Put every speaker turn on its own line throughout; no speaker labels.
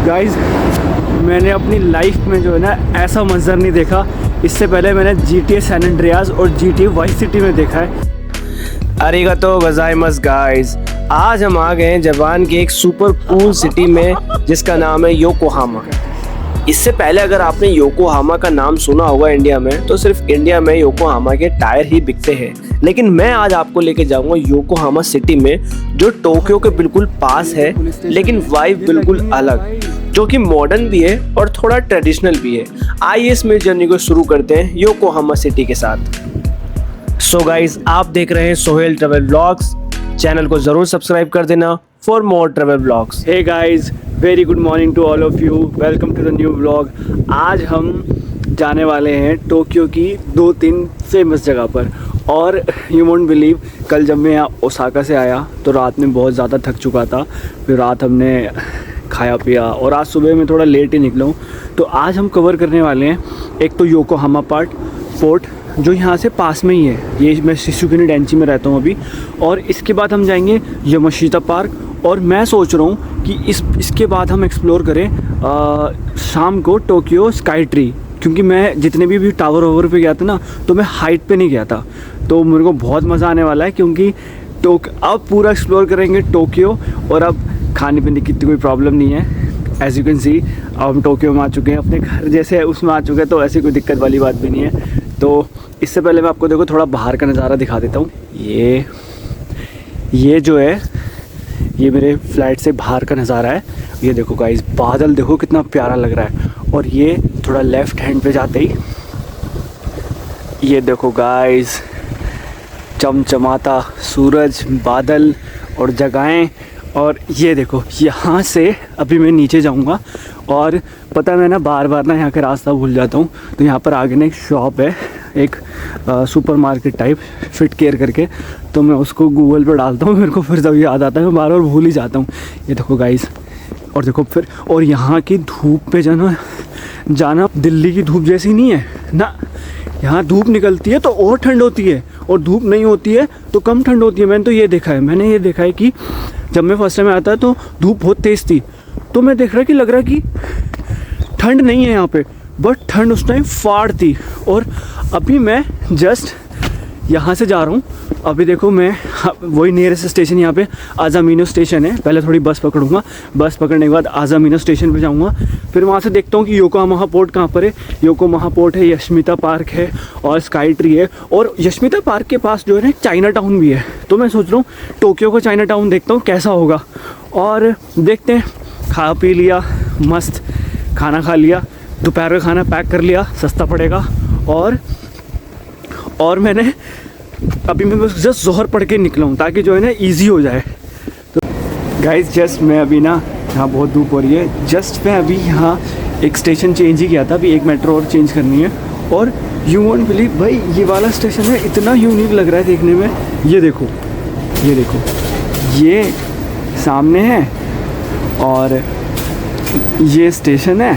Guys मैंने अपनी life में जो है ना ऐसा मंजर नहीं देखा। इससे पहले मैंने GTA सैन एंड्रियास और GTA वाइस सिटी में देखा है।
अरिगतो गोजाइमस गाइस, आज हम आ गए हैं जापान की एक सुपर कूल सिटी में जिसका नाम है योकोहामा। इससे पहले अगर आपने योकोहामा का नाम सुना होगा इंडिया में, तो सिर्फ इंडिया में योकोहामा के टायर ही बिकते हैं। लेकिन मैं आज आपको लेके जाऊंगा योकोहामा सिटी में, जो टोक्यो के बिल्कुल पास है, लेकिन वाइब बिल्कुल अलग, जो कि मॉडर्न भी है और थोड़ा ट्रेडिशनल भी है। आइए इस मेरी जर्नी को शुरू करते हैं योकोहामा सिटी के साथ। सो गाइज, आप देख रहे हैं सोहेल ट्रैवल व्लॉग्स। चैनल को जरूर सब्सक्राइब कर देना for more travel vlogs.
Hey guys, very good morning to all of you, welcome to the new vlog. आज हम जाने वाले हैं टोक्यो की 2-3 फेमस जगह पर। और यू वोंट बिलीव, कल जब मैं यहाँ ओसाका से आया तो रात में बहुत ज़्यादा थक चुका था। फिर रात हमने खाया पिया और आज सुबह में थोड़ा लेट ही निकला हूँ। तो आज हम कवर करने वाले हैं एक तो योकोहामा फोर्ट, जो यहाँ से पास में ही है। ये मैं शिशुकुनी डेंची में रहता हूँ अभी। और इसके बाद हम जाएंगे यामाशिता पार्क। और मैं सोच रहा हूँ कि इसके बाद हम एक्सप्लोर करें शाम को टोक्यो स्काई ट्री, क्योंकि मैं जितने भी टावर ओवर पे गया था ना, तो मैं हाइट पे नहीं गया था। तो मेरे को बहुत मज़ा आने वाला है, क्योंकि अब पूरा एक्सप्लोर करेंगे टोक्यो। और अब खाने पीने की कोई प्रॉब्लम नहीं है। एज़ यू कैन सी, अब हम टोक्यो में आ चुके हैं, अपने घर जैसे उसमें आ चुके हैं, तो ऐसी कोई दिक्कत वाली बात भी नहीं है। तो इससे पहले मैं आपको देखो थोड़ा बाहर का नज़ारा दिखा देता हूँ। ये जो है, ये मेरे फ्लैट से बाहर का नज़ारा है। ये देखो गाइस, बादल देखो कितना प्यारा लग रहा है। और ये थोड़ा लेफ़्ट हैंड पे जाते ही ये देखो गाइस, चमचमाता सूरज, बादल और जगहें। और ये देखो, यहाँ से अभी मैं नीचे जाऊँगा। और पता है, मैं ना बार बार ना यहाँ का रास्ता भूल जाता हूँ। तो यहाँ पर आगे ना एक शॉप है, एक super market type, fit care करके। तो मैं उसको गूगल पर डालता हूँ, मेरे को फिर जब याद आता है, मैं बार बार भूल ही जाता हूँ। ये देखो गाइस, और देखो फिर, और यहाँ की धूप पे जाना दिल्ली की धूप जैसी नहीं है ना। यहाँ धूप निकलती है तो और ठंड होती है, और धूप नहीं होती है तो कम ठंड होती है। मैंने ये देखा है कि जब मैं फर्स्ट टाइम आता तो धूप बहुत तेज़ थी, तो मैं देख रहा कि लग रहा कि ठंड नहीं है यहाँ पे, बट ठंड उस टाइम फाड़ थी। और अभी मैं जस्ट यहाँ से जा रहा हूँ। अभी देखो, मैं वही नियरेस्ट स्टेशन यहाँ पे आज़ामिनो स्टेशन है। पहले थोड़ी बस पकड़ूंगा, बस पकड़ने के बाद आज़ामिनो स्टेशन पे जाऊँगा। फिर वहाँ से देखता हूँ कि योकोहामा पोर्ट कहाँ पर है। योकोहामा पोर्ट है, यामाशिता पार्क है और स्काई ट्री है। और यामाशिता पार्क के पास जो है ना, चाइना टाउन भी है। तो मैं सोच रहा हूँ टोक्यो का चाइना टाउन देखता हूँ कैसा होगा। और देखते हैं, खा पी लिया, मस्त खाना खा लिया, दोपहर का खाना पैक कर लिया, सस्ता पड़ेगा। और मैंने अभी मैं बस जस्ट ज़ोहर पढ़ के निकला हूँ, ताकि जो है ना ईजी हो जाए। तो गाइस, जस्ट मैं अभी ना, यहाँ बहुत धूप हो रही है, जस्ट मैं अभी यहाँ एक स्टेशन चेंज ही किया था। अभी एक मेट्रो और चेंज करनी है। और यू वोंट बिलीव भाई, ये वाला स्टेशन है, इतना यूनिक लग रहा है देखने में। ये देखो, ये सामने है और ये स्टेशन है।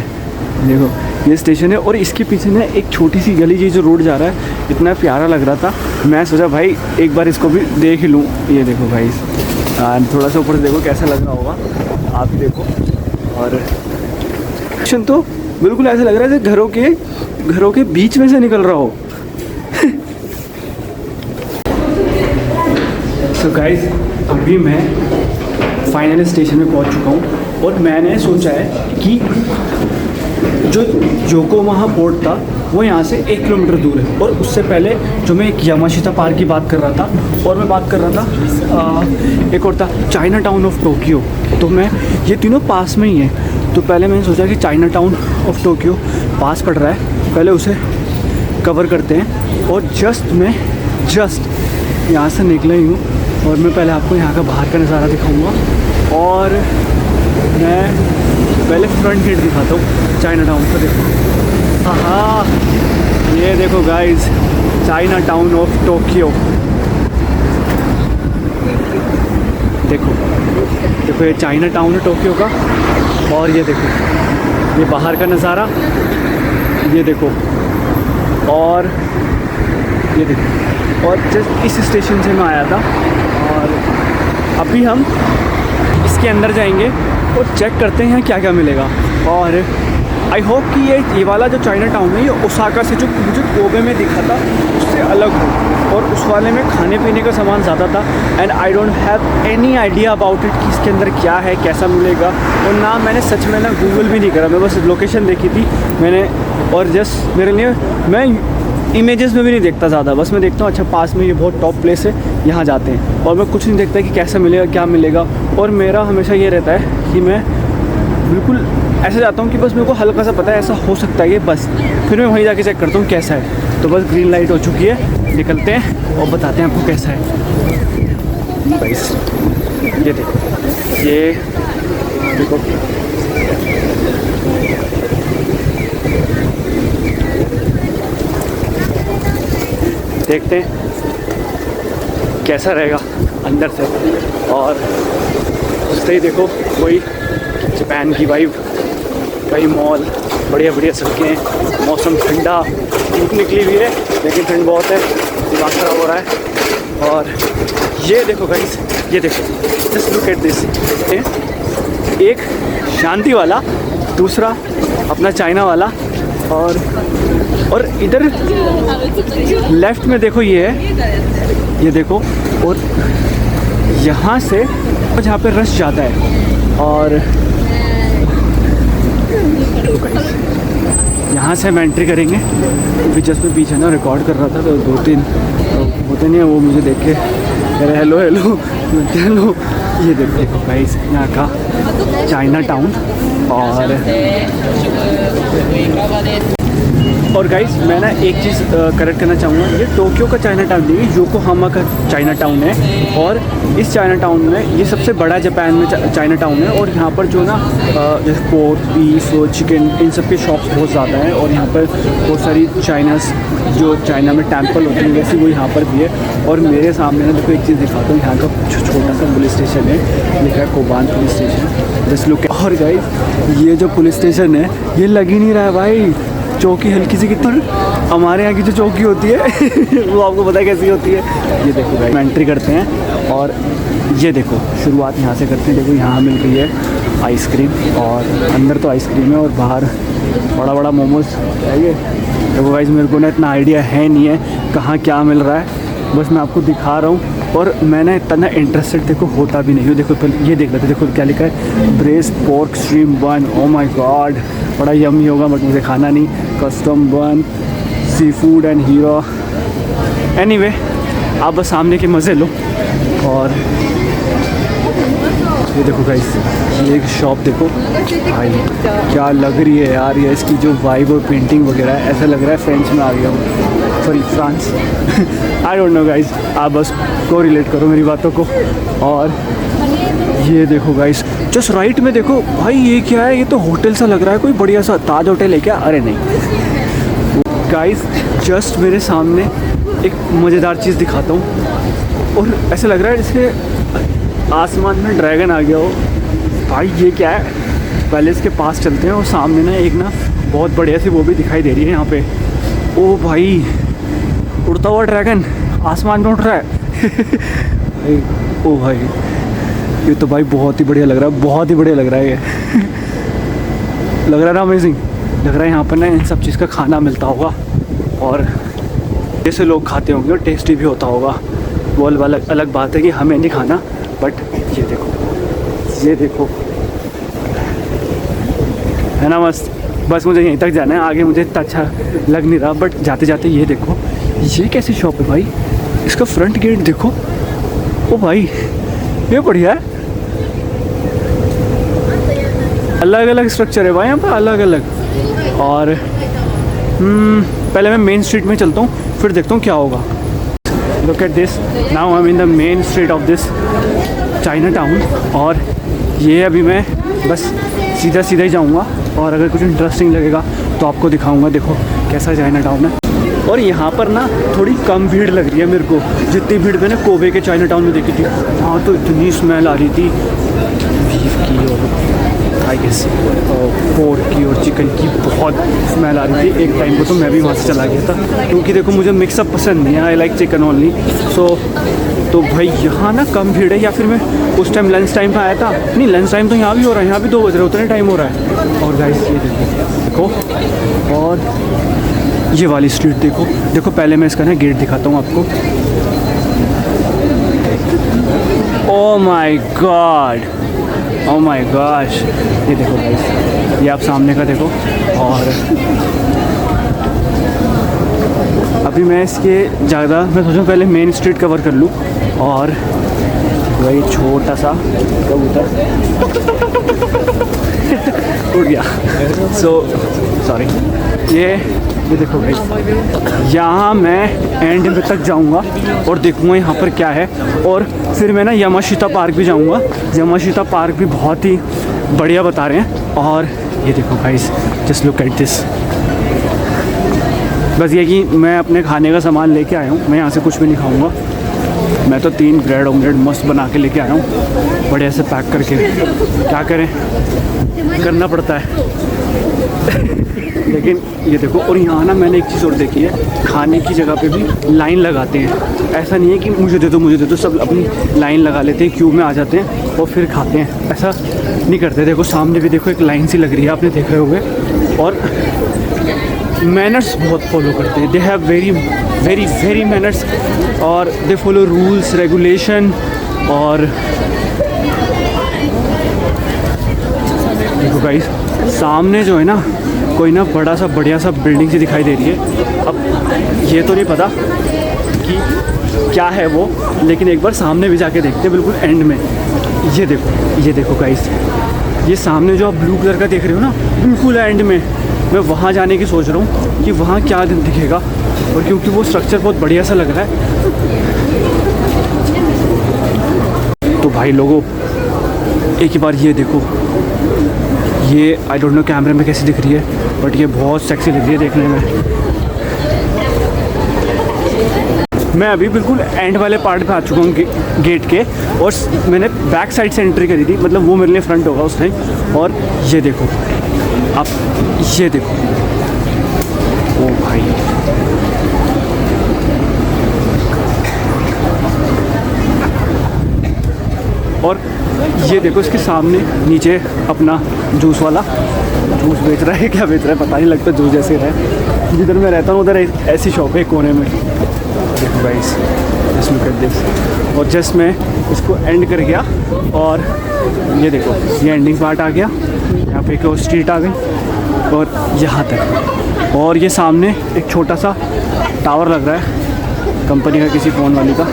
देखो, ये स्टेशन है और इसके पीछे ना एक छोटी सी गली, ये जो रोड जा रहा है, इतना प्यारा लग रहा था। मैं सोचा भाई एक बार इसको भी देख ही लूँ। ये देखो भाई, थोड़ा सा ऊपर से देखो कैसा लग रहा होगा, आप देखो। और स्टेशन तो बिल्कुल ऐसा लग रहा है जैसे घरों के बीच में से निकल रहा हो। तो गाइस, अभी मैं फाइनल स्टेशन में पहुंच चुका हूं। और मैंने सोचा है कि जो योकोहामा पोर्ट था वो यहाँ से 1 किलोमीटर दूर है। और उससे पहले जो मैं एक यामाशिता पार्क की बात कर रहा था, और मैं बात कर रहा था एक और था चाइना टाउन ऑफ टोक्यो। तो मैं ये तीनों पास में ही हैं। तो पहले मैंने सोचा कि चाइना टाउन ऑफ टोक्यो पास पड़ रहा है, पहले उसे कवर करते हैं। और मैं यहाँ से निकला ही हूँ। और मैं पहले आपको यहाँ का बाहर का नज़ारा दिखाऊँगा। और मैं पहले फ्रंट गेट दिखाता हूँ चाइना टाउन का। देखो, हाँ, ये देखो guys, China town of Tokyo. देखो ये चाइना टाउन है टोक्यो का। और ये देखो, ये बाहर का नज़ारा, ये देखो। और ये देखो, और जस्ट इस स्टेशन से मैं आया था। और अभी हम इसके अंदर जाएंगे और चेक करते हैं क्या क्या मिलेगा। और आई होप कि ये वाला जो चाइना टाउन है ये ओसाका से जो मुझे कोबे में दिखा था उससे अलग हो, और उस वाले में खाने पीने का सामान ज़्यादा था। And I don't have any idea about it कि इसके अंदर क्या है, कैसा मिलेगा। और ना मैंने सच में ना गूगल भी नहीं करा, मैं बस लोकेशन देखी थी मैंने, और जस्ट मेरे लिए मैं इमेजेस में भी नहीं देखता ज़्यादा, बस मैं देखता हूँ अच्छा पास में ये बहुत टॉप प्लेस है यहाँ जाते हैं, और मैं कुछ नहीं देखता कि कैसा मिलेगा क्या मिलेगा। और मेरा हमेशा ये रहता है कि मैं बिल्कुल ऐसे जाता हूँ कि बस मेरे को हल्का सा पता है ऐसा हो सकता है ये, बस फिर मैं वहीं जाके चेक करता हूँ कैसा है। तो बस ग्रीन लाइट हो चुकी है, निकलते हैं और बताते हैं आपको कैसा है। गाइस ये देखो, ये देखो देखते हैं कैसा रहेगा अंदर से। और उससे ही देखो वही जापान की वाइब, कई मॉल, बढ़िया बढ़िया सड़कें, मौसम ठंडा, धूप निकली हुई है लेकिन ठंड बहुत है, दिमाग ख़राब हो रहा है। और ये देखो गाइस, ये देखो, जस्ट लुक एट दिस, एक शांति वाला, दूसरा अपना चाइना वाला, और इधर लेफ्ट में देखो ये है, ये देखो, और यहाँ से जहाँ पे रश ज़्यादा है। और यहाँ से हम एंट्री करेंगे, क्योंकि जस्ट मैं पीछे ना रिकॉर्ड कर रहा था तो 2-3 होते नहीं है, वो मुझे देख के कह रहे हेलो हेलो हेलो। ये देखो गाइस यहाँ का चाइना टाउन। और गाइस मैं ना एक चीज़ करेक्ट करना चाहूँगा, ये टोक्यो का चाइना टाउन नहीं है, योकोहामा का चाइना टाउन है। और इस चाइना टाउन में ये सबसे बड़ा जापान में चाइना टाउन है। और यहाँ पर जो ना जैसे पोर्क, बीफ, चिकन, इन सब के शॉप्स बहुत ज़्यादा हैं। और यहाँ पर बहुत सारी चाइनास जो चाइना में टेम्पल होते हैं वैसे वो यहाँ पर भी है। और मेरे सामने ना देखो एक चीज़ दिखाता हूँ, यहाँ का छोटा सा पुलिस स्टेशन है, लिखा है कोबान पुलिस स्टेशन, जस्ट लुक। और गाइस ये जो पुलिस स्टेशन है ये लग ही नहीं रहा है भाई, चौकी हल्की सी कितनी, हमारे यहाँ की जो चौकी होती है वो आपको पता है कैसी होती है। ये देखो भाई, एंट्री करते हैं और ये देखो शुरुआत यहाँ से करते हैं। देखो यहाँ मिल रही है आइसक्रीम, और अंदर तो आइसक्रीम है और बाहर बड़ा बड़ा मोमोज है ये। देखो गाइस मेरे को ना इतना आइडिया है नहीं है कहाँ क्या मिल रहा है, बस मैं आपको दिखा रहा हूँ। और मैंने इतना इंटरेस्टेड देखो होता भी नहीं हूँ। देखो पहले ये देख लेते, देखो क्या लिखा है, ब्रेस्ट पोर्क स्ट्रीम बन। ओ माय गॉड, बड़ा यम्मी होगा बट मुझे खाना नहीं। कस्टम बन, sea food and hero. Anyway आप बस सामने के मज़े लो। और ये देखो गाइस, ये एक शॉप देखो भाई क्या लग रही है यार, ये इसकी जो वाइब और पेंटिंग वगैरह है, ऐसा लग रहा है फ्रेंच में आ गया हूँ, sorry France. I don't know guys, आप बस को रिलेट करो मेरी बातों को। और ये देखो गाइस जस्ट राइट में देखो भाई, ये क्या है, ये तो होटल सा लग रहा है, कोई बढ़िया सा ताज होटल है क्या? अरे नहीं गाइस, जस्ट मेरे सामने एक मज़ेदार चीज़ दिखाता हूँ, और ऐसा लग रहा है जैसे आसमान में ड्रैगन आ गया हो। भाई ये क्या है, पहले इसके पास चलते हैं। और सामने ना एक ना बहुत बढ़िया सी वो भी दिखाई दे रही है यहाँ पे। ओ भाई, उड़ता हुआ ड्रैगन आसमान में उड़ रहा है। ओ भाई ये तो भाई बहुत ही बढ़िया लग रहा है, बहुत ही बढ़िया लग रहा है ये। लग रहा है ना अमेजिंग, लग रहा है यहाँ पर ना इन सब चीज़ का खाना मिलता होगा, और जैसे लोग खाते होंगे और टेस्टी भी होता होगा। वो अलग बात है कि हमें नहीं खाना, बट ये देखो, ये देखो है ना मस्त। बस मुझे यहीं तक जाना है, आगे मुझे इतना अच्छा लग नहीं रहा, बट जाते जाते ये देखो, ये कैसी शॉप है भाई, इसका फ्रंट गेट देखो। ओ भाई ये बढ़िया है, अलग अलग स्ट्रक्चर है भाई यहाँ पर, अलग अलग। और पहले मैं मेन स्ट्रीट में चलता हूँ, फिर देखता हूँ क्या होगा। Look at this, now I am in the main street of this China town. और ये अभी मैं बस सीधा सीधा ही जाऊँगा, और अगर कुछ इंटरेस्टिंग लगेगा तो आपको दिखाऊँगा। देखो कैसा चाइना टाउन है। और यहाँ पर ना थोड़ी कम भीड़ लग रही है मेरे को, जितनी भीड़ मैंने कोबे के चाइना टाउन में देखी थी, वहाँ तो इतनी स्मेल आ रही थी बीफ की और आई गेस पोर्क की और चिकन की बहुत स्मेल आ रही थी। एक टाइम को तो मैं भी वहाँ से चला गया था, क्योंकि देखो मुझे मिक्सअप पसंद नहीं है, आई लाइक चिकन ओनली। सो तो भाई यहाँ ना कम भीड़ है, या फिर मैं उस टाइम लंच टाइम पर आया था। नहीं, लंच टाइम तो यहाँ भी हो रहा है, यहाँ भी 2 बज रहे, उतने टाइम हो रहा है। और गाइस ये देखो, और ये वाली स्ट्रीट देखो। देखो पहले मैं इसका ना गेट दिखाता हूँ आपको। Oh my God, oh my gosh, ये देखो गाइस, ये आप सामने का देखो। और अभी मैं इसके ज़्यादा मैं सोचूं पहले मेन स्ट्रीट कवर कर लूँ। और वही छोटा सा कबूतर उड़ गया। So sorry. ये देखो भाई, यहाँ मैं एंड में तक जाऊँगा और देखूँगा यहाँ पर क्या है। और फिर मैं ना यामाशिता पार्क भी जाऊँगा। यामाशिता पार्क भी बहुत ही बढ़िया बता रहे हैं। और ये देखो guys, just look at this. बस ये कि मैं अपने खाने का सामान लेके आया हूँ, मैं यहाँ से कुछ भी नहीं खाऊँगा। मैं तो 3 ब्रेड ऑमलेट मस्त बना के लेके आया हूँ, बढ़िया से पैक करके। क्या करें, करना पड़ता है। लेकिन ये देखो, और यहाँ ना मैंने एक चीज़ और देखी है, खाने की जगह पे भी लाइन लगाते हैं। ऐसा नहीं है कि मुझे दे दो मुझे दे दो, सब अपनी लाइन लगा लेते हैं, क्यू में आ जाते हैं और फिर खाते हैं। ऐसा नहीं करते। देखो सामने भी देखो एक लाइन सी लग रही है, आपने देख रहे होंगे। और मैनर्स बहुत फॉलो करते हैं। They have very very very manners, और दे फॉलो रूल्स रेगुलेशन। और देखो गाइस, सामने जो है ना कोई ना बड़ा सा बढ़िया सा बिल्डिंग सी दिखाई दे रही है। अब ये तो नहीं पता कि क्या है वो, लेकिन एक बार सामने भी जाके देखते हैं, बिल्कुल एंड में। ये देखो गाइस, ये सामने जो आप ब्लू कलर का देख रहे हो ना, बिल्कुल एंड में, मैं वहाँ जाने की सोच रहा हूँ कि वहाँ क्या दिखेगा। और क्योंकि वो स्ट्रक्चर बहुत बढ़िया सा लग रहा है, तो भाई लोगों एक ही बार ये देखो। ये आई डोंट नो कैमरे में कैसी दिख रही है, बट ये बहुत सेक्सी लग रही है देखने में। मैं अभी बिल्कुल एंड वाले पार्ट पे आ चुका हूँ गेट के, और मैंने बैक साइड से एंट्री करी थी, मतलब वो मेरे लिए फ्रंट होगा उस टाइम। और ये देखो आप, ये देखो, ओ भाई, और ये देखो इसके सामने नीचे अपना जूस वाला जूस बेच रहा है, क्या बेच रहा है पता नहीं, लगता जूस जैसे रहा है। जिधर मैं रहता हूँ उधर ऐसी शॉप है कोने में। देखो guys, just look at this. और जस्ट मैं इसको एंड कर गया, और ये देखो ये एंडिंग पार्ट आ गया। यहाँ पे एक और स्ट्रीट आ गई और यहाँ तक। और ये सामने एक छोटा सा टावर लग रहा है कंपनी का, किसी फ़ोन वाली का।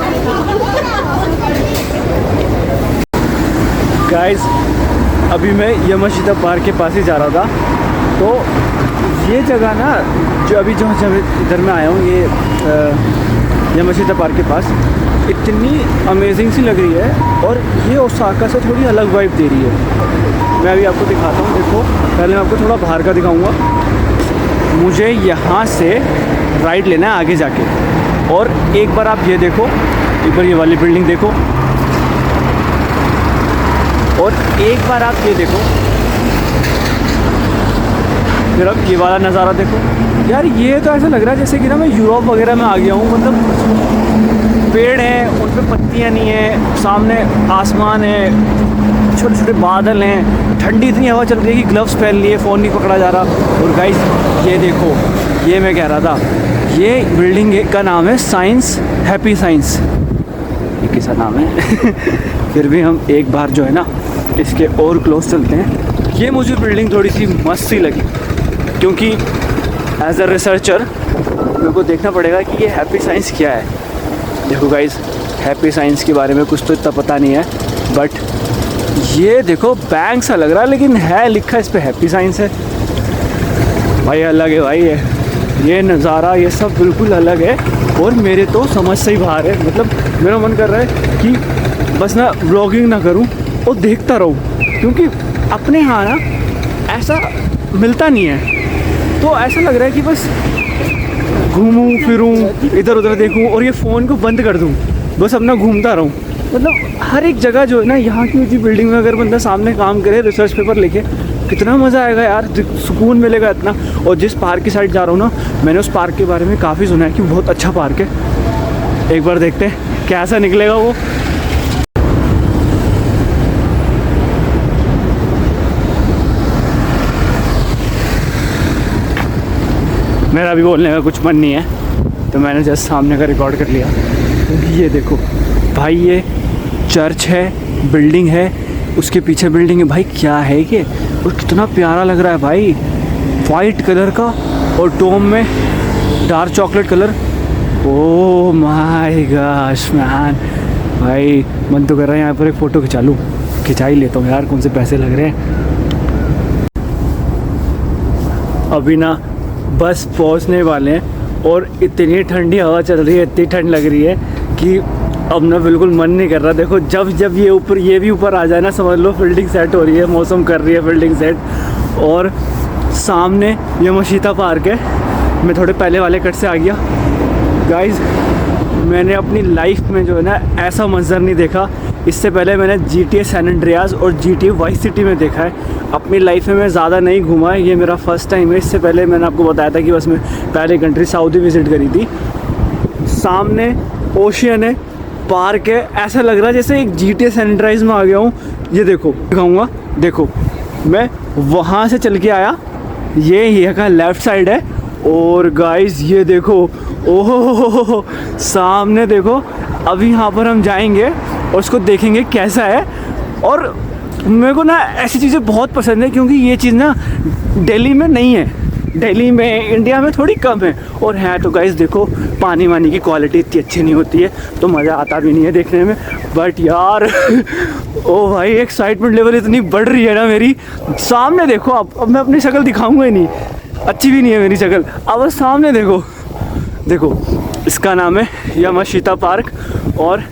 गाइस, अभी मैं यामाशिता पार्क के पास ही जा रहा था। तो ये जगह ना जो इधर मैं आया हूँ, ये यामाशिता पार्क के पास, इतनी अमेजिंग सी लग रही है। और ये ओसाका से थोड़ी अलग वाइब दे रही है। मैं अभी आपको दिखाता हूँ। देखो पहले मैं आपको थोड़ा बाहर का दिखाऊँगा। मुझे यहाँ से राइट लेना है आगे जाके। और एक बार आप ये देखो, एक बार ये वाली बिल्डिंग देखो, और एक बार आप ये देखो, फिर अब ये वाला नज़ारा देखो। यार ये तो ऐसा लग रहा है जैसे कि ना मैं यूरोप वगैरह में आ गया हूँ। मतलब पेड़ हैं, उन पर पत्तियाँ नहीं है, सामने आसमान है, छोटे छोटे बादल हैं, ठंडी इतनी हवा चल रही है कि ग्लव्स पहन लिए, फ़ोन नहीं पकड़ा जा रहा। और गाइस ये देखो, ये मैं कह रहा था, ये बिल्डिंग का नाम है साइंस, हैप्पी साइंस, ये किसा नाम है। फिर भी हम एक बार जो है ना इसके और क्लोज चलते हैं। ये मुझे बिल्डिंग थोड़ी सी मस्त सी लगी, क्योंकि एज अ रिसर्चर मेरे को देखना पड़ेगा कि ये हैप्पी साइंस क्या है। देखो गाइस, हैप्पी साइंस के बारे में कुछ तो इतना पता नहीं है, बट ये देखो बैंक सा लग रहा है, लेकिन है लिखा इस पर हैप्पी साइंस है। भाई अलग है भाई, ये नज़ारा ये सब बिल्कुल अलग है। और मेरे तो समझ से ही बाहर है। मतलब मेरा मन कर रहा है कि बस ना व्लॉगिंग ना करूं और देखता रहूं, क्योंकि अपने यहाँ ना ऐसा मिलता नहीं है। तो ऐसा लग रहा है कि बस घूमूं फिरूं, इधर उधर देखूं और ये फ़ोन को बंद कर दूं, बस अपना घूमता रहूं। मतलब हर एक जगह जो है ना, यहाँ की ऊँची बिल्डिंग में अगर बंदा सामने काम करे रिसर्च पेपर लेके, कितना मज़ा आएगा यार, सुकून मिलेगा इतना। और जिस पार्क की साइड जा रहा हूँ ना, मैंने उस पार्क के बारे में काफ़ी सुना है कि बहुत अच्छा पार्क है। एक बार देखते हैं कैसा निकलेगा वो। मेरा भी बोलने का कुछ मन नहीं है, तो मैंने जस्ट सामने का रिकॉर्ड कर लिया। ये देखो भाई, ये चर्च है, बिल्डिंग है, उसके पीछे बिल्डिंग है भाई। क्या है ये, और कितना प्यारा लग रहा है भाई, वाइट कलर का और डोम में dark chocolate colour. Oh my gosh man, भाई मन तो कर रहा है यहाँ पर एक फ़ोटो खिंचा लूँ। खिंचा ही लेता हूँ यार, कौन से पैसे लग रहे हैं। अभी ना बस पहुँचने वाले हैं और इतनी ठंडी हवा चल रही है, इतनी ठंड लग रही है कि अब ना बिल्कुल मन नहीं कर रहा। देखो जब ये ऊपर, ये भी ऊपर आ जाए ना, समझ लो फील्डिंग सेट हो रही है, मौसम कर रही है फील्डिंग सेट। और सामने ये मशीता पार्क है। मैं थोड़े पहले वाले कट से आ गया। गाइस मैंने अपनी लाइफ में जो है ना ऐसा मंजर नहीं देखा। इससे पहले मैंने GTA सैन एंड्रियास और GTA वाइस सिटी में देखा है। अपनी लाइफ में मैं ज़्यादा नहीं घूमा है, ये मेरा फर्स्ट टाइम है। इससे पहले मैंने आपको बताया था कि बस मैं पहले कंट्री सऊदी विज़िट करी थी। सामने ओशियन है, पार्क है, ऐसा लग रहा है जैसे एक GTA सैन एंड्रियास में आ गया हूँ। ये देखो दिखाऊँगा, देखो मैं वहाँ से चल के आया, ये का लेफ़्ट साइड है। और गाइस ये देखो, ओहो सामने देखो। अभी यहाँ पर हम जाएंगे और उसको देखेंगे कैसा है। और मेरे को ना ऐसी चीज़ें बहुत पसंद है, क्योंकि ये चीज़ ना दिल्ली में नहीं है, दिल्ली में, इंडिया में थोड़ी कम है। और है तो गाइस देखो, पानी वानी की क्वालिटी इतनी अच्छी नहीं होती है, तो मज़ा आता भी नहीं है देखने में। बट यार ओ भाई, एक्साइटमेंट लेवल इतनी बढ़ रही है ना मेरी। सामने देखो, अब मैं अपनी शक्ल दिखाऊंगा ही नहीं, अच्छी भी नहीं है मेरी शक्ल। अब सामने देखो, देखो इसका नाम है यामाशिता पार्क। और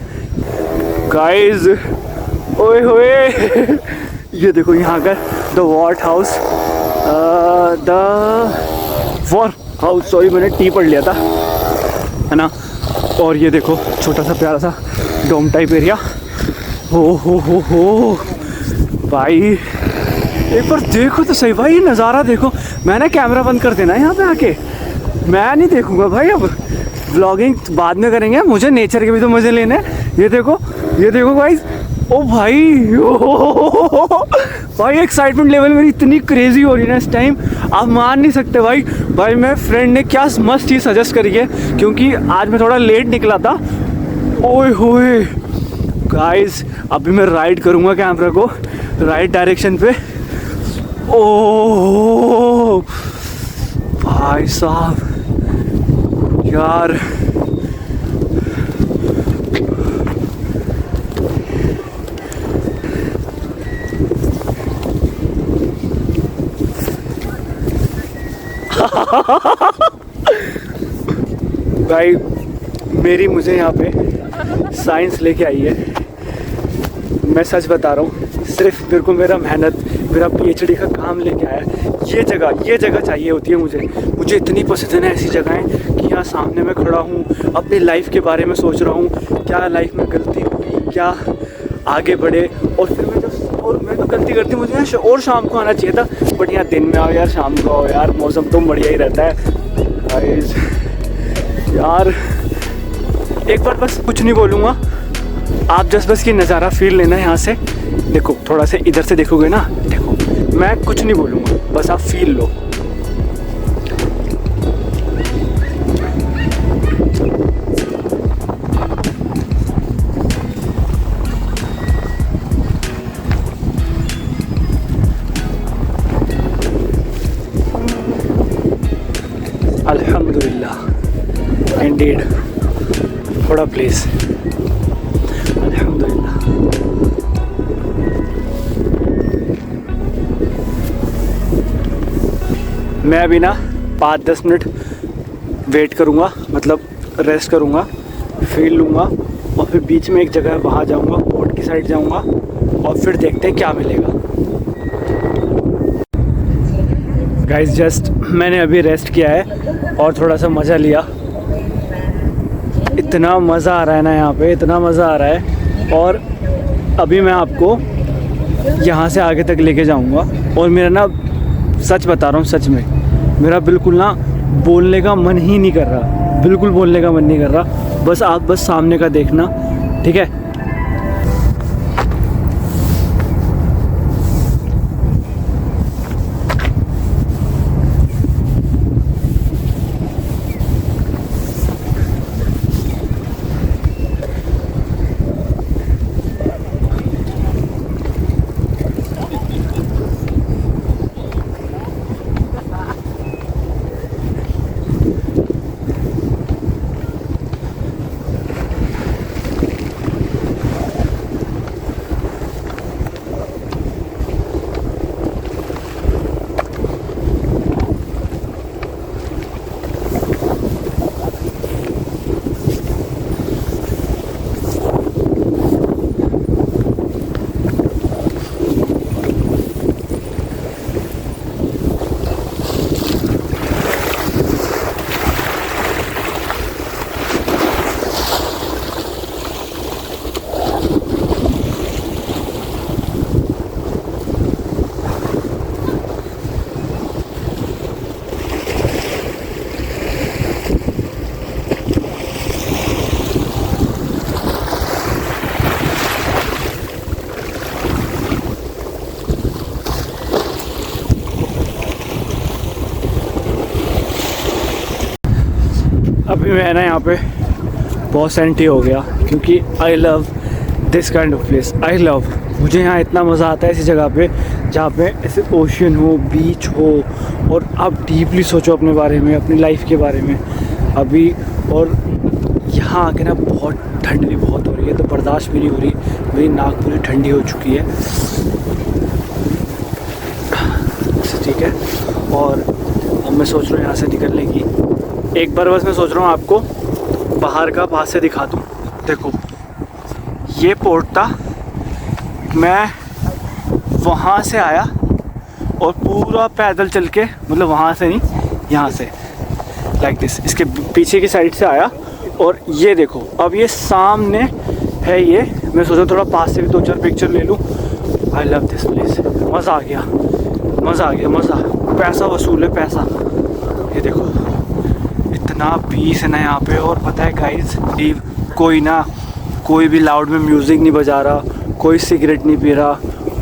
गाइस ओए होए ये देखो यहाँ का द वॉर हाउस, सॉरी मैंने टी पढ़ लिया था, है ना। और ये देखो छोटा सा प्यारा सा डोम टाइप एरिया। हो भाई, एक बार देखो तो सही भाई, ये नज़ारा देखो। मैंने कैमरा बंद कर देना है यहाँ पे आके, मैं नहीं देखूँगा भाई। अब व्लॉगिंग बाद में करेंगे, मुझे नेचर के भी तो मज़े लेने हैं। ये देखो गाइस, ओ भाई भाई एक्साइटमेंट लेवल मेरी इतनी क्रेजी हो रही है ना इस टाइम, आप मान नहीं सकते भाई। भाई मेरे फ्रेंड ने क्या मस्त चीज़ सजेस्ट करी है, क्योंकि आज मैं थोड़ा लेट निकला था। ओए होए गाइस, अभी मैं राइड करूँगा कैमरा को राइट डायरेक्शन पे। ओह भाई साहब यार, भाई मेरी मुझे यहाँ पे साइंस लेके आई है। मैं सच बता रहा हूँ, सिर्फ मेरे को मेरा मेहनत, मेरा PhD का काम लेके आया है। ये जगह चाहिए होती है मुझे इतनी पसंद है ना ऐसी जगहें, कि यहाँ सामने मैं खड़ा हूँ, अपनी लाइफ के बारे में सोच रहा हूँ, क्या लाइफ में गलती हुई, क्या आगे बढ़े। और फिर मैं तो गलती करती, मुझे यहाँ और शाम को आना चाहिए था, बट यहाँ दिन में आओ यार, शाम को आओ यार, मौसम तो बढ़िया ही रहता है यार। एक बार बस कुछ नहीं बोलूँगा, आप बस ये नज़ारा फील लेना यहाँ से। देखो थोड़ा से इधर से देखोगे ना, देखो मैं कुछ नहीं बोलूँगा, बस आप फील लो। अल्हम्दुलिल्लाह, इंडीड, थोड़ा प्लीज़ अल्हम्दुलिल्लाह। मैं अभी ना 5-10 मिनट वेट करूँगा, मतलब रेस्ट करूँगा, फील लूँगा, और फिर बीच में एक जगह वहाँ जाऊँगा, पोर्ट की साइड जाऊँगा, और फिर देखते हैं क्या मिलेगा। गाइस जस्ट मैंने अभी रेस्ट किया है और थोड़ा सा मज़ा लिया। इतना मज़ा आ रहा है ना यहाँ पे, इतना मज़ा आ रहा है। और अभी मैं आपको यहाँ से आगे तक लेके जाऊँगा। और मेरा ना सच बता रहा हूँ, सच में मेरा बिल्कुल ना बोलने का मन ही नहीं कर रहा, बिल्कुल बोलने का मन नहीं कर रहा। बस आप बस सामने का देखना, ठीक है। अभी मैं ना यहाँ पे बहुत सेंटी हो गया, क्योंकि I love this kind of place. I love, मुझे यहाँ इतना मज़ा आता है ऐसी जगह पे जहाँ पे ऐसे ओशन हो, बीच हो, और आप डीपली सोचो अपने बारे में, अपनी लाइफ के बारे में अभी। और यहाँ आके ना बहुत ठंड भी बहुत हो रही है, तो बर्दाश्त भी नहीं हो रही, मेरी नाक पूरी ठंडी हो चुकी है, ठीक है। और अब मैं सोच रहा हूँ यहाँ से निकलने की। एक बार बस मैं सोच रहा हूँ आपको बाहर का पास से दिखा दूँ। देखो ये पोर्ट था, मैं वहाँ से आया और पूरा पैदल चल के, मतलब वहाँ से नहीं, यहाँ से लाइक दिस, इसके पीछे की साइड से आया। और ये देखो अब ये सामने है, ये मैं सोचा थोड़ा पास से भी 2-4 पिक्चर ले लूँ। आई लव दिस प्लेस, मज़ा आ गया, मज़ा आ गया, मज़ा। पैसा वसूल है, पैसा। ये देखो इतना पीस है ना यहाँ पे। और पता है गाइस, कोई भी लाउड में म्यूज़िक नहीं बजा रहा, कोई सिगरेट नहीं पी रहा,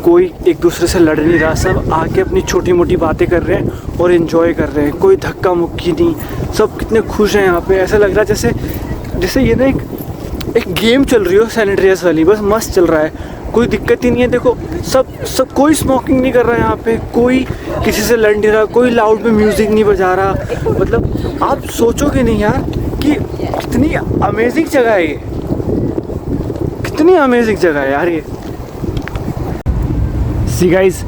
कोई एक दूसरे से लड़ नहीं रहा, सब आके अपनी छोटी मोटी बातें कर रहे हैं और इन्जॉय कर रहे हैं। कोई धक्का मुक्की नहीं, सब कितने खुश हैं यहाँ पे। ऐसा लग रहा है जैसे ये ना एक गेम चल रही हो सैन एंड्रियास वाली, बस मस्त चल रहा है, कोई दिक्कत ही नहीं है। देखो सब कोई स्मोकिंग नहीं कर रहा है यहाँ पे, कोई किसी से लड़ नहीं रहा, कोई लाउड में म्यूज़िक नहीं बजा रहा। मतलब आप सोचोगे नहीं यार कि कितनी अमेजिंग जगह है ये, कितनी अमेजिंग जगह है यार ये। सी गाइस,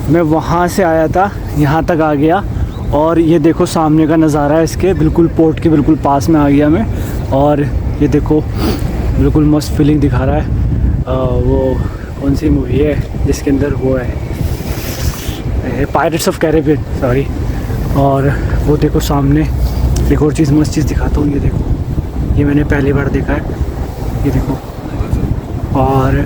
मैं वहाँ से आया था, यहाँ तक आ गया, और ये देखो सामने का नज़ारा है इसके, बिल्कुल पोर्ट के बिल्कुल पास में आ गया मैं। और ये देखो बिल्कुल मस्त फीलिंग दिखा रहा है। वो कौन सी मूवी है जिसके अंदर वो है, पायरेट्स ऑफ कैरिबियन, सॉरी। और वो देखो सामने एक और चीज़, मस्त चीज़ दिखाता हूँ। ये देखो, ये मैंने पहली बार देखा है, ये देखो। और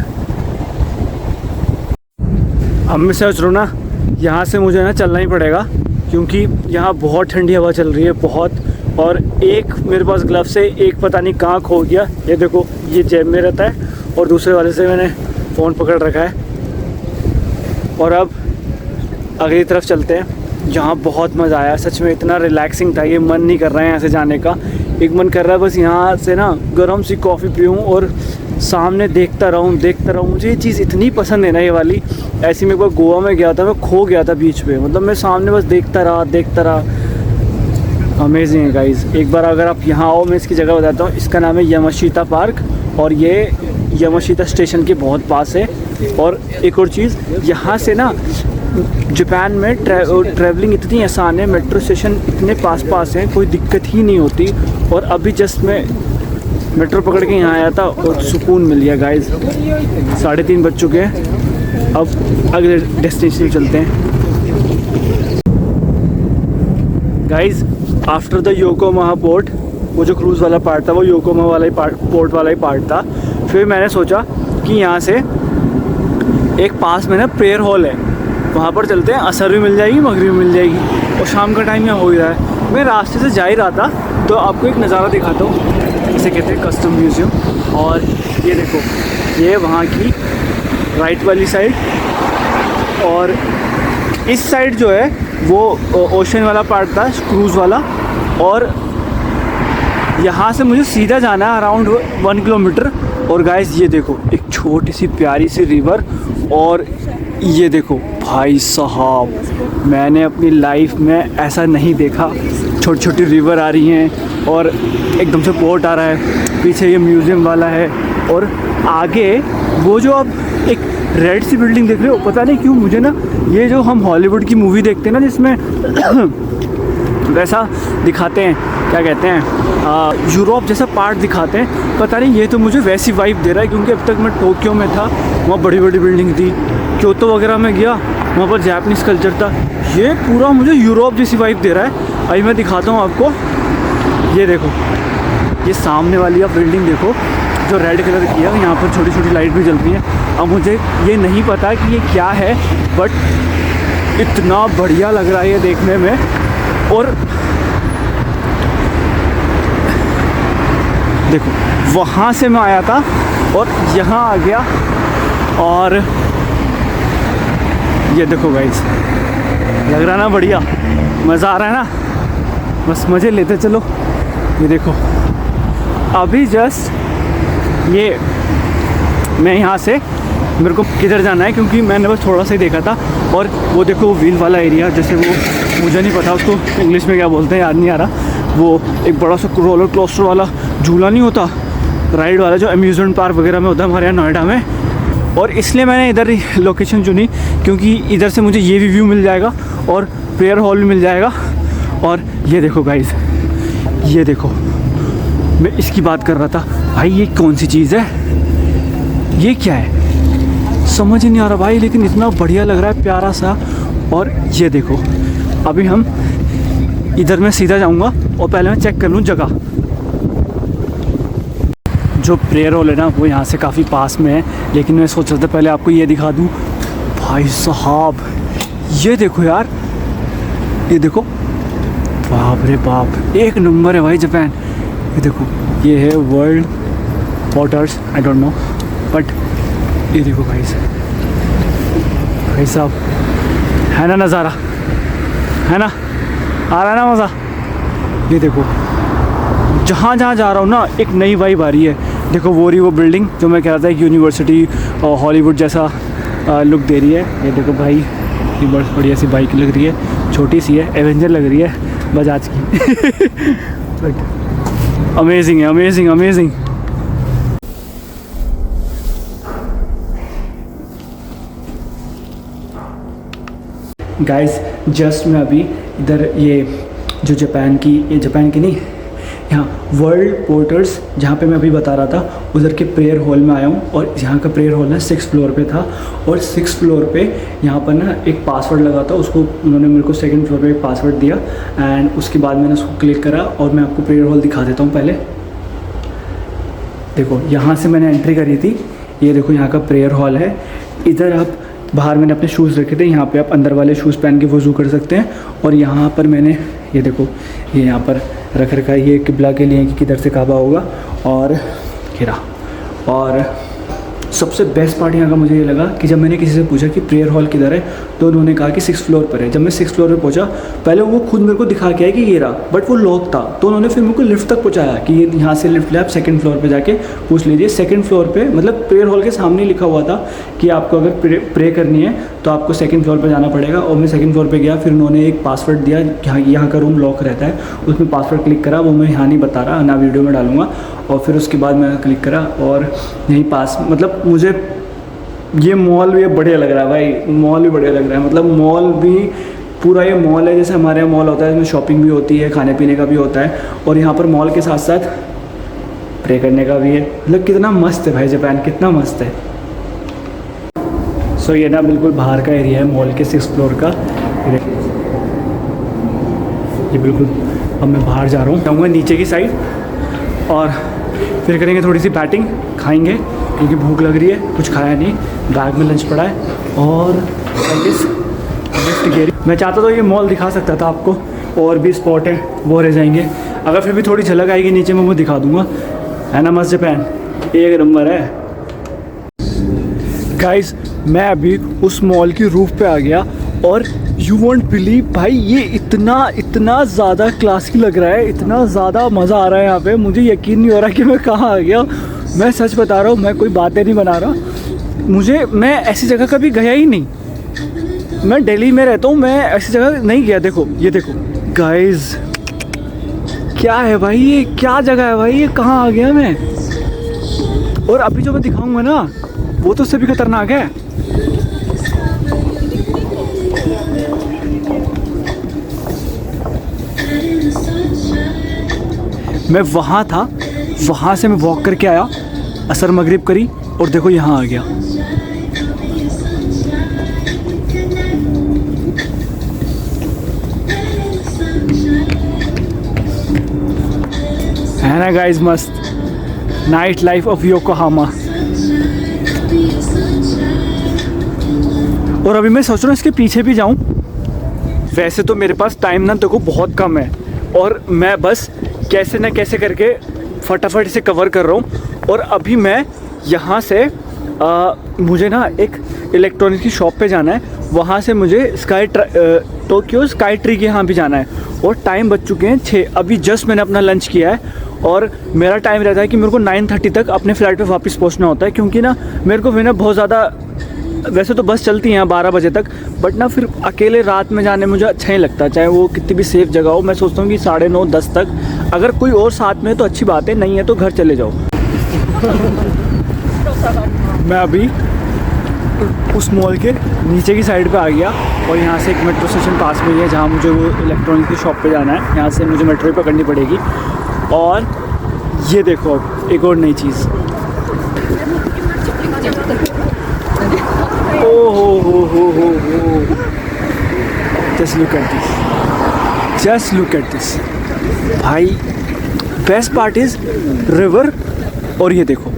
अब मैं सोच रहा हूँ ना, यहाँ से मुझे ना चलना ही पड़ेगा, क्योंकि यहाँ बहुत ठंडी हवा चल रही है, बहुत। और एक मेरे पास ग्लव्स है, एक पता नहीं कहाँ खो गया। ये देखो, ये जेब में रहता है, और दूसरे वाले से मैंने फ़ोन पकड़ रखा है। और अब अगली तरफ चलते हैं, जहाँ बहुत मज़ा आया, सच में इतना रिलैक्सिंग था। ये मन नहीं कर रहा है यहाँ से जाने का, एक मन कर रहा है बस यहाँ से ना गर्म सी कॉफ़ी पीऊँ और सामने देखता रहूँ। मुझे ये चीज़ इतनी पसंद है ना, ये वाली। ऐसी मैं एक बार गोवा में गया था, मैं खो गया था बीच पे, मतलब मैं सामने बस देखता रहा। अमेजिंग है गाइज़। एक बार अगर आप यहाँ आओ, मैं इसकी जगह बताता हूँ। इसका नाम है यामाशीता पार्क, और ये यामाशीता स्टेशन के बहुत पास है। और एक और चीज़, यहाँ से ना जापान में ट्रैवलिंग इतनी आसान है, मेट्रो स्टेशन इतने पास हैं, कोई दिक्कत ही नहीं होती। और अभी जस्ट मैं मेट्रो पकड़ के यहाँ आया था और सुकून मिल गया गाइज़। 3:30 बज चुके हैं, अब अगले डेस्टिनेशन चलते हैं guys. After the Yokohama port, वो जो क्रूज़ वाला पार्ट था, वो योकोहामा वाला ही पोर्ट वाला ही पार्ट था। फिर मैंने सोचा कि यहाँ से एक पास में ना प्रेयर हॉल है, वहाँ पर चलते हैं, असर भी मिल जाएगी, मगरिब भी मिल जाएगी, और शाम का टाइम यहाँ हो ही रहा है। मैं रास्ते से जा ही रहा था तो आपको एक नज़ारा दिखाता हूँ, इसे कहते हैं कस्टम म्यूज़ियम। और ये देखो, ये वहाँ की राइट वाली साइड, और इस साइड जो है वो ओशन वाला पार्ट था, क्रूज़ वाला। और यहाँ से मुझे सीधा जाना है अराउंड 1 किलोमीटर। और गाइस ये देखो, एक छोटी सी प्यारी सी रिवर, और ये देखो भाई साहब, मैंने अपनी लाइफ में ऐसा नहीं देखा। छोटी छोटी रिवर आ रही हैं और एकदम से पोर्ट आ रहा है, पीछे ये म्यूज़ियम वाला है, और आगे वो जो आप एक रेड सी बिल्डिंग देख रहे हो, पता नहीं क्यों मुझे ना ये जो हम हॉलीवुड की मूवी देखते हैं ना जिसमें वैसा दिखाते हैं, क्या कहते हैं, यूरोप जैसा पार्ट दिखाते हैं, पता नहीं ये तो मुझे वैसी वाइब दे रहा है। क्योंकि अब तक मैं टोक्यो में था, वहाँ बड़ी बड़ी बिल्डिंग थी, क्योतो वगैरह में गया, वहाँ पर जापानीज़ कल्चर था, ये पूरा मुझे यूरोप जैसी वाइब दे रहा है। अभी मैं दिखाता हूँ आपको, ये देखो, ये सामने वाली आप बिल्डिंग देखो जो रेड कलर की है, यहाँ पर छोटी छोटी लाइट भी जल रही है। अब मुझे ये नहीं पता कि ये क्या है, बट इतना बढ़िया लग रहा है ये देखने में। और देखो, वहाँ से मैं आया था और यहाँ आ गया, और ये देखो गाइस, लग रहा ना बढ़िया, मज़ा आ रहा है ना, बस मज़े लेते चलो। ये देखो, अभी जस्ट ये मैं यहाँ से, मेरे को किधर जाना है क्योंकि मैंने बस थोड़ा सा ही देखा था। और वो देखो व्हील वाला एरिया, जैसे वो मुझे नहीं पता उसको इंग्लिश में क्या बोलते हैं, याद नहीं आ रहा। वो एक बड़ा सा रोलर कोस्टर वाला झूला नहीं होता, राइड वाला जो अम्यूज़मेंट पार्क वगैरह में होता है हमारे यहाँ नोएडा में। और इसलिए मैंने इधर लोकेशन चुनी क्योंकि इधर से मुझे ये भी व्यू मिल जाएगा और प्रेयर हॉल भी मिल जाएगा। और ये देखो गाइस, ये देखो, मैं इसकी बात कर रहा था भाई, ये कौन सी चीज़ है, ये क्या है, समझ ही नहीं आ रहा भाई, लेकिन इतना बढ़िया लग रहा है, प्यारा सा। और ये देखो, अभी हम इधर मैं सीधा जाऊंगा और पहले मैं चेक कर लूँ जगह। जो प्रेयर हॉल है ना वो यहाँ से काफ़ी पास में है, लेकिन मैं सोच रहा था पहले आपको ये दिखा दूँ। भाई साहब, ये देखो यार, ये देखो, बाप रे बाप, एक नंबर है भाई जापान। ये देखो, ये है world waters, I don't know, but ये देखो भाई साहब, है ना नज़ारा, है ना, आ रहा है ना मज़ा। ये देखो, जहाँ जहाँ जा रहा हूँ ना एक नई वाइब आ रही है। देखो वो बिल्डिंग जो मैं कह रहा था, एक यूनिवर्सिटी और हॉलीवुड जैसा लुक दे रही है। ये देखो भाई, ये बहुत बढ़िया सी बाइक लग रही है, छोटी सी है, एवेंजर लग रही है बजाज की। बट अमेजिंग है, अमेजिंग अमेजिंग। गाइस, जस्ट मैं अभी इधर ये जो जापान की नहीं, यहाँ वर्ल्ड पोर्टर्स जहाँ पे मैं अभी बता रहा था, उधर के प्रेयर हॉल में आया हूँ। और यहाँ का प्रेयर हॉल ना 6th फ्लोर पे था, और 6th फ्लोर पे यहाँ पर ना एक पासवर्ड लगा था, उसको उन्होंने मेरे को 2nd फ्लोर पे एक पासवर्ड दिया, एंड उसके बाद मैंने उसको क्लिक करा। और मैं आपको प्रेयर हॉल दिखा देता हूँ पहले। देखो, यहाँ से मैंने एंट्री करी थी, ये देखो यहाँ का प्रेयर हॉल है। इधर आप बाहर मैंने अपने शूज़ रखे थे, यहाँ पे आप अंदर वाले शूज़ पहन के वज़ू कर सकते हैं। और यहाँ पर मैंने, ये देखो, ये यहाँ पर रख रखा है, ये किबला के लिए कि किधर से काबा होगा। और घेरा, और सबसे बेस्ट पार्ट यहाँ का मुझे ये लगा कि जब मैंने किसी से पूछा कि प्रेयर हॉल किधर है, तो उन्होंने कहा कि 6th फ्लोर पर है। जब मैं 6th फ्लोर पे पहुँचा, पहले वो खुद मेरे को दिखा के आया कि ये रहा, बट वो लॉक था। तो उन्होंने फिर मेरे को लिफ्ट तक पहुँचाया कि ये यहाँ से लिफ्ट ले, आप 2nd फ्लोर पे जाके पूछ लीजिए। 2nd फ्लोर पे, मतलब प्रेयर हॉल के सामने लिखा हुआ था कि आपको अगर प्रे करनी है तो आपको 2nd फ्लोर पर जाना पड़ेगा। और मैं 2nd फ्लोर पर गया, फिर उन्होंने एक पासवर्ड दिया, यहाँ का रूम लॉक रहता है, उसमें पासवर्ड क्लिक करा, वो मैं यहाँ नहीं बता रहा ना, वीडियो में डालूंगा। और फिर उसके बाद मैं क्लिक करा, और यहीं पास, मतलब मुझे ये मॉल भी बढ़िया लग रहा है भाई, मॉल भी बढ़िया लग रहा है। मतलब मॉल भी पूरा ये मॉल है, जैसे हमारे यहाँ मॉल होता है, इसमें शॉपिंग भी होती है, खाने पीने का भी होता है, और यहाँ पर मॉल के साथ साथ प्रे करने का भी है। मतलब कितना मस्त है भाई जापान, कितना मस्त है। सो ये ना बिल्कुल बाहर का एरिया है मॉल के 6th फ्लोर का। ये बिल्कुल, अब मैं बाहर जा रहा हूँ, जाऊँगा नीचे की साइड, और फिर करेंगे थोड़ी सी बैटिंग, खाएंगे क्योंकि भूख लग रही है, कुछ खाया नहीं, बैग में लंच पड़ा है। और लिफ्ट गिरी। मैं चाहता तो ये मॉल दिखा सकता था आपको, और भी स्पॉट है वो रह जाएंगे। अगर फिर भी थोड़ी झलक आएगी नीचे में वो दिखा दूँगा, है ना। मस्त जापान एक नंबर है गाइस। मैं अभी उस मॉल की रूफ पे आ गया और यू वॉन्ट बिलीव भाई, ये इतना ज़्यादा क्लासी लग रहा है, इतना ज़्यादा मज़ा आ रहा है यहाँ पे। मुझे यकीन नहीं हो रहा कि मैं कहाँ आ गया। मैं सच बता रहा हूँ, मैं कोई बातें नहीं बना रहा। मैं ऐसी जगह कभी गया ही नहीं। मैं दिल्ली में रहता हूँ, मैं ऐसी जगह नहीं गया। देखो ये देखो गाइस, क्या है भाई, ये क्या जगह है भाई, ये कहाँ आ गया मैं। और अभी जो मैं दिखाऊंगा ना वो तो उससे भी खतरनाक है। मैं वहाँ था, वहाँ से मैं वॉक करके आया, असर मगरिब करी और देखो यहाँ आ गया। है ना गाइस, मस्त नाइट लाइफ ऑफ योकोहामा। और अभी मैं सोच रहा हूँ इसके पीछे भी जाऊँ। वैसे तो मेरे पास टाइम ना देखो बहुत कम है, और मैं बस कैसे ना कैसे करके फटाफट से कवर कर रहा हूँ। और अभी मैं यहाँ से मुझे ना एक इलेक्ट्रॉनिक्स की शॉप पे जाना है, वहाँ से मुझे टोक्यो स्काई ट्री के यहाँ भी जाना है। और टाइम बज चुके हैं 6। अभी जस्ट मैंने अपना लंच किया है और मेरा टाइम रहता है कि मेरे को 9:30 तक अपने फ़्लाइट पे वापस पहुँचना होता है, क्योंकि ना मेरे को फिर ना बहुत ज़्यादा, वैसे तो बस चलती हैं 12 बजे तक, बट ना फिर अकेले रात में जाने मुझे अच्छा नहीं लगता, चाहे वो कितनी भी सेफ़ जगह हो। मैं सोचता हूँ कि 9:30-10 तक अगर कोई और साथ में है तो अच्छी बात है, नहीं है तो घर चले जाओ। मैं अभी उस मॉल के नीचे की साइड पे आ गया और यहाँ से एक मेट्रो स्टेशन पास में ही है जहाँ मुझे वो इलेक्ट्रॉनिक की शॉप पे जाना है। यहाँ से मुझे मेट्रो ही पकड़नी पड़ेगी। और ये देखो अब एक और नई चीज़, हो just look at this, just look at this भाई। Best part is river. और ये देखो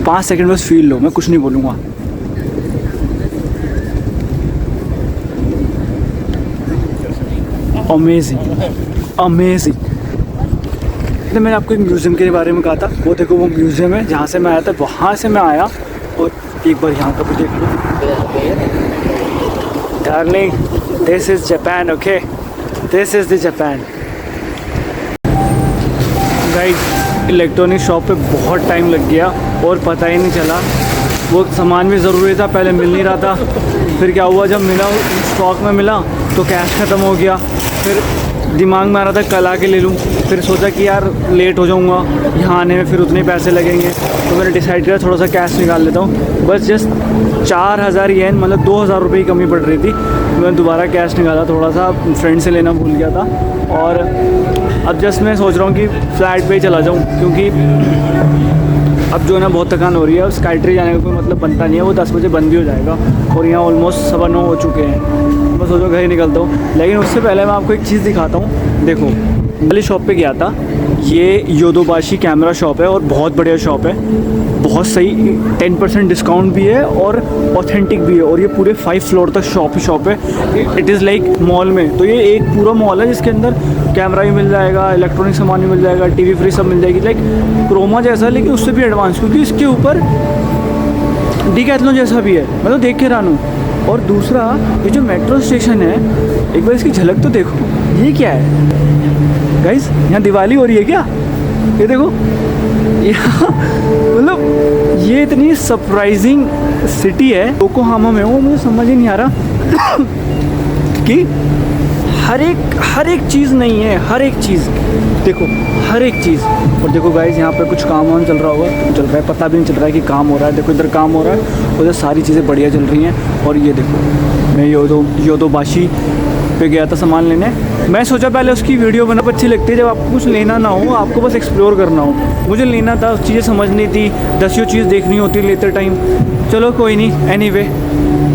5 सेकंड बस फील लो, मैं कुछ नहीं बोलूँगा। Amazing amazing. तो मैंने आपको एक म्यूज़ियम के बारे में कहा था, वो देखो वो म्यूज़ियम है जहाँ से मैं आया था, वहाँ से मैं आया। और एक बार यहाँ का भी देख लो। Darling, this is Japan, okay, this is the Japan. Guys, electronic shop पे बहुत टाइम लग गया और पता ही नहीं चला। वो सामान भी ज़रूरी था, पहले मिल नहीं रहा था। फिर क्या हुआ, जब मिला स्टॉक में मिला तो कैश ख़त्म हो गया। फिर दिमाग में आ रहा था कल आके ले लूँ, फिर सोचा कि यार लेट हो जाऊँगा यहाँ आने में, फिर उतने पैसे लगेंगे। तो मैंने डिसाइड किया थोड़ा सा कैश निकाल लेता हूँ। बस जस्ट 4000 येन, मतलब 2000 रुपये की कमी पड़ रही थी। मैंने दोबारा कैश निकाला, थोड़ा सा फ्रेंड से लेना भूल गया था। और अब जस्ट मैं सोच रहा हूँ कि फ़्लाइट पे ही चला जाऊँ, क्योंकि अब जो है ना बहुत थकान हो रही है। स्काई ट्री जाने का कोई मतलब बनता नहीं है, वो 10 बजे बंद भी हो जाएगा और यहाँ ऑलमोस्ट 9:15 हो चुके हैं। मैं सोचो घर ही निकलता हूँ। लेकिन उससे पहले मैं आपको एक चीज़ दिखाता हूँ। देखो, वाली शॉप पे गया था, ये योदोबाशी कैमरा शॉप है और बहुत बढ़िया शॉप है, बहुत सही। 10% डिस्काउंट भी है और ऑथेंटिक भी है। और ये पूरे 5 फ्लोर तक शॉप है। इट इज़ लाइक मॉल में। तो ये एक पूरा मॉल है जिसके अंदर कैमरा भी मिल जाएगा, इलेक्ट्रॉनिक सामान भी मिल जाएगा, टीवी फ्री सब मिल जाएगी, लाइक क्रोमा जैसा, लेकिन उससे भी एडवांस, क्योंकि इसके ऊपर डीकैथलॉन जैसा भी है। मैं तो देख के हैरान हूँ। और दूसरा, ये जो मेट्रो स्टेशन है, एक बार इसकी झलक तो देखो। ये क्या है गाइस, यहाँ दिवाली हो रही है क्या? ये देखो, मतलब ये इतनी सरप्राइजिंग सिटी है योकोहामा में, वो मुझे समझ ही नहीं आ रहा कि हर एक चीज़ नहीं है, हर एक चीज़ देखो, हर एक चीज़। और देखो गाइस, यहाँ पे कुछ काम वाम चल रहा होगा, चल रहा है, पता भी नहीं चल रहा है कि काम हो रहा है। देखो इधर काम हो रहा है, उधर सारी चीज़ें बढ़िया चल रही हैं। और ये देखो, मैं योदोबाशी पे गया था सामान लेने। मैं सोचा पहले उसकी वीडियो बना, अच्छी लगती है जब आपको कुछ लेना ना हो, आपको बस एक्सप्लोर करना हो। मुझे लेना था, चीज़ें समझनी थी, 10 चीज़ देखनी होती लेते टाइम। चलो कोई नहीं, एनीवे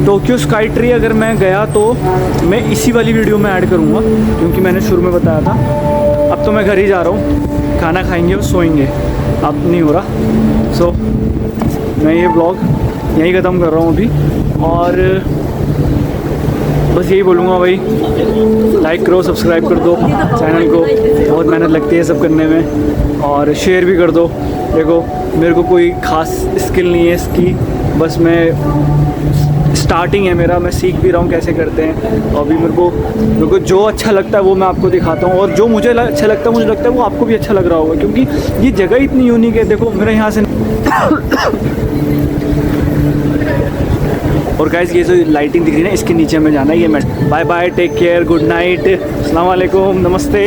टोक्यो स्काई ट्री अगर मैं गया तो मैं इसी वाली वीडियो में ऐड करूँगा, क्योंकि मैंने शुरू में बताया था। अब तो मैं घर ही जा रहा हूँ, खाना खाएंगे और सोएंगे, अब नहीं हो रहा। सो मैं ये ब्लॉग यहीं ख़त्म कर रहा हूँ अभी। और बस यही बोलूँगा भाई, लाइक करो, सब्सक्राइब कर दो चैनल को, बहुत मेहनत लगती है सब करने में, और शेयर भी कर दो। देखो मेरे को कोई ख़ास स्किल नहीं है इसकी, बस मैं स्टार्टिंग है मेरा, मैं सीख भी रहा हूँ कैसे करते हैं। अभी मेरे को जो अच्छा लगता है वो मैं आपको दिखाता हूँ, और जो मुझे अच्छा लगता है, मुझे लगता है वो आपको भी अच्छा लग रहा होगा, क्योंकि ये जगह इतनी यूनिक है। देखो मेरे यहाँ से और गाइस ये जो लाइटिंग दिख रही है ना, इसके नीचे में जाना है। ये मैं bye bye, take care, good night, अस्सलाम वालेकुम, नमस्ते।